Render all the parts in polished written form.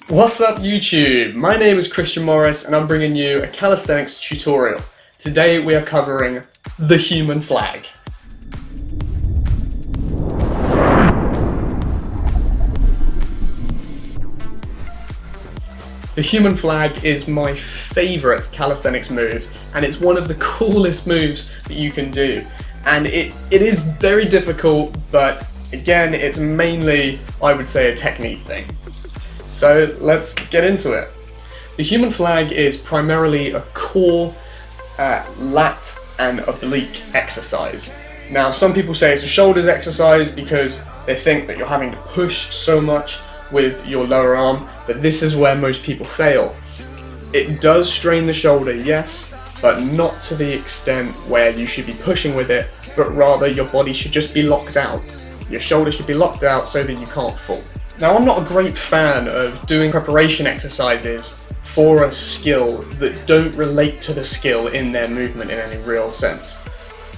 What's up YouTube? My name is Christian Morris and I'm bringing you a calisthenics tutorial. Today we are covering the human flag. The human flag is my favourite calisthenics move, and it's one of the coolest moves that you can do. And it is very difficult, but again, it's mainly, I would say, a technique thing. So let's get into it. The human flag is primarily a core, lat and oblique exercise. Now some people say it's a shoulders exercise because they think that you're having to push so much with your lower arm, but this is where most people fail. It does strain the shoulder, yes, but not to the extent where you should be pushing with it, but rather your body should just be locked out. Your shoulder should be locked out so that you can't fall. Now I'm not a great fan of doing preparation exercises for a skill that don't relate to the skill in their movement in any real sense.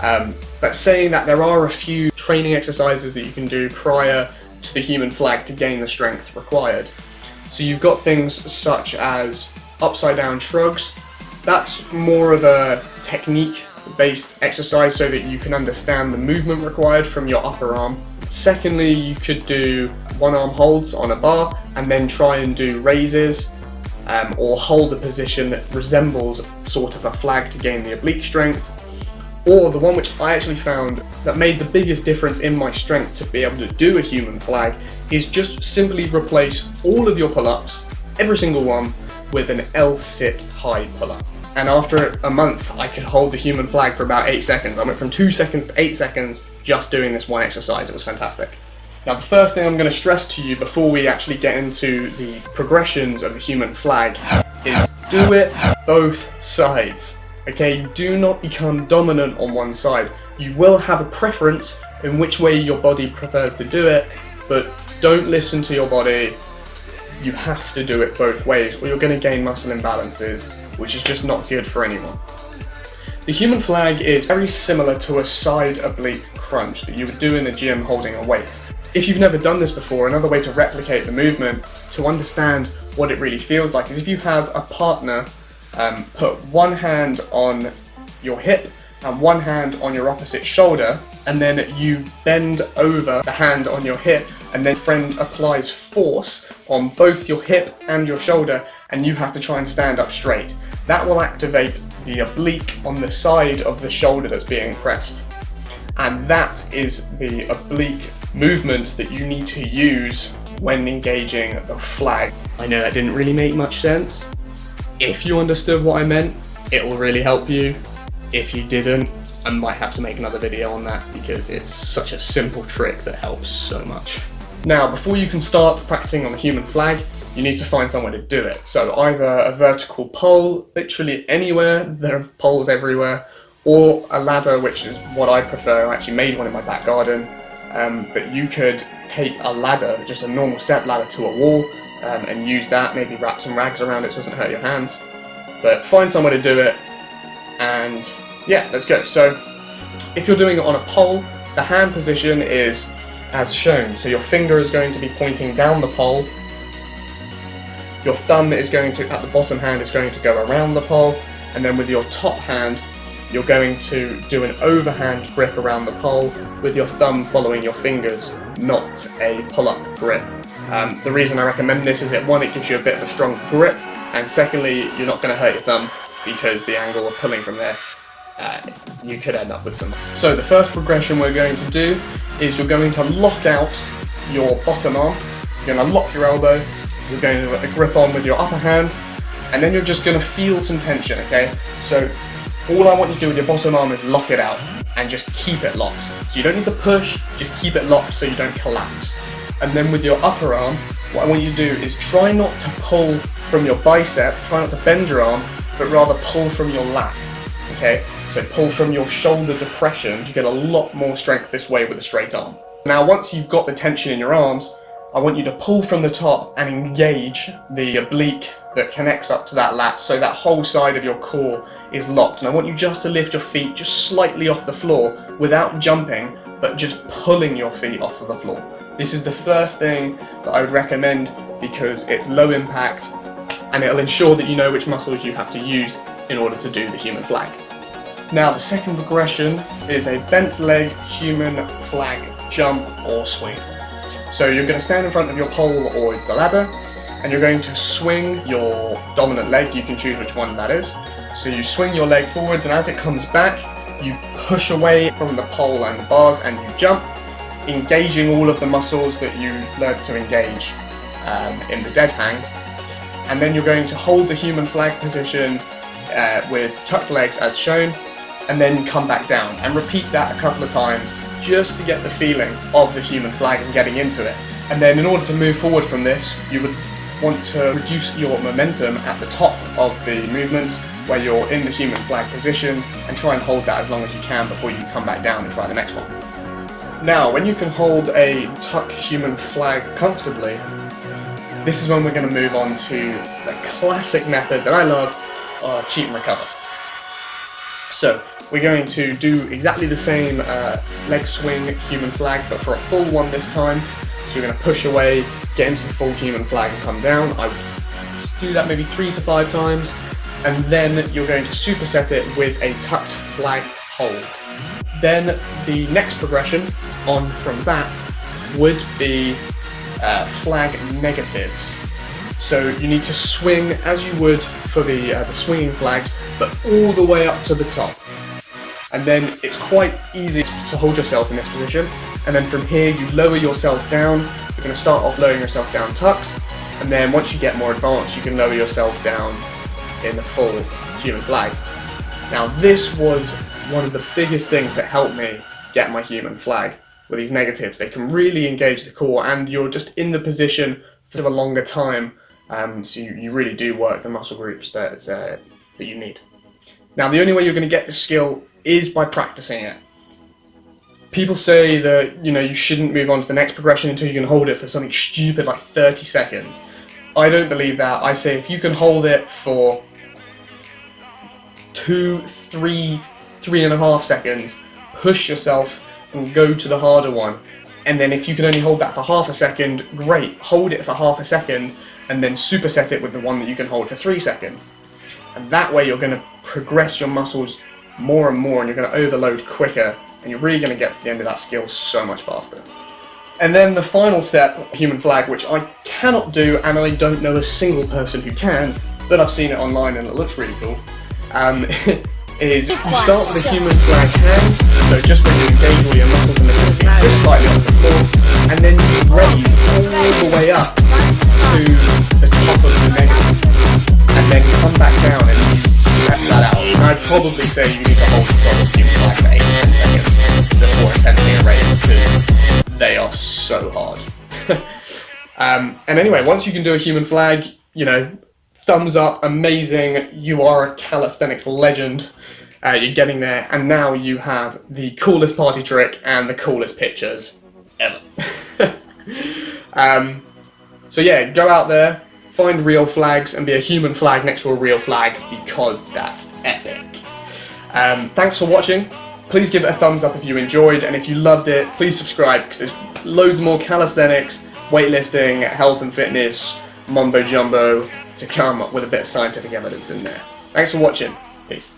But saying that, there are a few training exercises that you can do prior to the human flag to gain the strength required. So you've got things such as upside down shrugs. That's more of a technique based exercise so that you can understand the movement required from your upper arm. Secondly, you could do one arm holds on a bar and then try and do raises or hold a position that resembles sort of a flag to gain the oblique strength. Or the one which I actually found that made the biggest difference in my strength to be able to do a human flag is just simply replace all of your pull-ups, every single one, with an L-sit high pull-up. And after a month I could hold the human flag for about 8 seconds. I went from 2 seconds to 8 seconds just doing this one exercise. It was fantastic. Now the first thing I'm going to stress to you before we actually get into the progressions of the human flag is do it both sides. Okay, do not become dominant on one side. You will have a preference in which way your body prefers to do it, but don't listen to your body. You have to do it both ways or you're going to gain muscle imbalances, which is just not good for anyone. The human flag is very similar to a side oblique crunch that you would do in the gym holding a weight. If you've never done this before, another way to replicate the movement, to understand what it really feels like, is if you have a partner put one hand on your hip and one hand on your opposite shoulder, and then you bend over the hand on your hip, and then friend applies force on both your hip and your shoulder, and you have to try and stand up straight. That will activate the oblique on the side of the shoulder that's being pressed. And that is the oblique movement that you need to use when engaging the flag. I know that didn't really make much sense. If you understood what I meant, it will really help you. If you didn't, I might have to make another video on that because it's such a simple trick that helps so much. Now, before you can start practicing on the human flag, you need to find somewhere to do it. So either a vertical pole, literally anywhere, there are poles everywhere, or a ladder, which is what I prefer. I actually made one in my back garden, but you could take a ladder, just a normal step ladder, to a wall and use that, maybe wrap some rags around it so it doesn't hurt your hands. But find somewhere to do it, and yeah, let's go. So if you're doing it on a pole, the hand position is as shown. So your finger is going to be pointing down the pole, your thumb is going to, at the bottom hand, is going to go around the pole, and then with your top hand you're going to do an overhand grip around the pole with your thumb following your fingers, not a pull-up grip. The reason I recommend this is that one, it gives you a bit of a strong grip, and secondly, you're not going to hurt your thumb because the angle of pulling from there, you could end up with some. So the first progression we're going to do is you're going to lock out your bottom arm, you're going to lock your elbow, you're going to grip on with your upper hand, and then you're just going to feel some tension, okay? So all I want you to do with your bottom arm is lock it out and just keep it locked. So you don't need to push, just keep it locked so you don't collapse. And then with your upper arm, what I want you to do is try not to pull from your bicep, try not to bend your arm, but rather pull from your lat, okay? So pull from your shoulder depression. You get a lot more strength this way with a straight arm. Now once you've got the tension in your arms, I want you to pull from the top and engage the oblique that connects up to that lat, so that whole side of your core is locked. And I want you just to lift your feet just slightly off the floor without jumping, but just pulling your feet off of the floor. This is the first thing that I would recommend because it's low impact and it'll ensure that you know which muscles you have to use in order to do the human flag. Now the second progression is a bent leg human flag jump or swing. So you're going to stand in front of your pole or the ladder and you're going to swing your dominant leg. You can choose which one that is. So you swing your leg forwards, and as it comes back you push away from the pole and the bars and you jump, engaging all of the muscles that you learned to engage in the dead hang. And then you're going to hold the human flag position with tucked legs as shown, and then come back down and repeat that a couple of times just to get the feeling of the human flag and getting into it. And then in order to move forward from this, you would want to reduce your momentum at the top of the movement where you're in the human flag position, and try and hold that as long as you can before you come back down and try the next one. Now, when you can hold a tuck human flag comfortably, this is when we're going to move on to the classic method that I love, cheat and recover. So, we're going to do exactly the same leg swing human flag, but for a full one this time. So you're going to push away, get into the full human flag and come down. I would do that maybe 3 to 5 times, and then you're going to superset it with a tucked flag hold. Then the next progression on from that would be flag negatives. So you need to swing as you would for the swinging flag, but all the way up to the top. And then it's quite easy to hold yourself in this position, and then from here you lower yourself down. You're going to start off lowering yourself down tucked, and then once you get more advanced you can lower yourself down in the full human flag. Now this was one of the biggest things that helped me get my human flag with these negatives. They can really engage the core and you're just in the position for a longer time, so you really do work the muscle groups that you need. Now the only way you're going to get the skill is by practicing it. People say that you shouldn't move on to the next progression until you can hold it for something stupid like 30 seconds. I don't believe that. I say if you can hold it for 2, 3, 3.5 seconds, push yourself and go to the harder one. And then if you can only hold that for half a second, great, hold it for half a second and then superset it with the one that you can hold for 3 seconds. And that way you're going to progress your muscles more and more, and you're going to overload quicker, and you're really going to get to the end of that skill so much faster. And then the final step, human flag, which I cannot do, and I don't know a single person who can, but I've seen it online and it looks really cool, is you start with a human flag hand, so just when you engage all your muscles in the feet, just slightly off the floor, and then you raise all the way up to the top of the negative, and then come back down and you step that out. And I'd probably say you need to hold the top of the human flag for 8 to 10 seconds before attempting a raise, because they are so hard. And anyway, once you can do a human flag, thumbs up, amazing, you are a calisthenics legend, you're getting there, and now you have the coolest party trick and the coolest pictures ever. So yeah, go out there, find real flags and be a human flag next to a real flag, because that's epic. Thanks for watching. Please give it a thumbs up if you enjoyed, and if you loved it, please subscribe, because there's loads more calisthenics, weightlifting, health and fitness, mumbo jumbo to come with a bit of scientific evidence in there. Thanks for watching. Peace.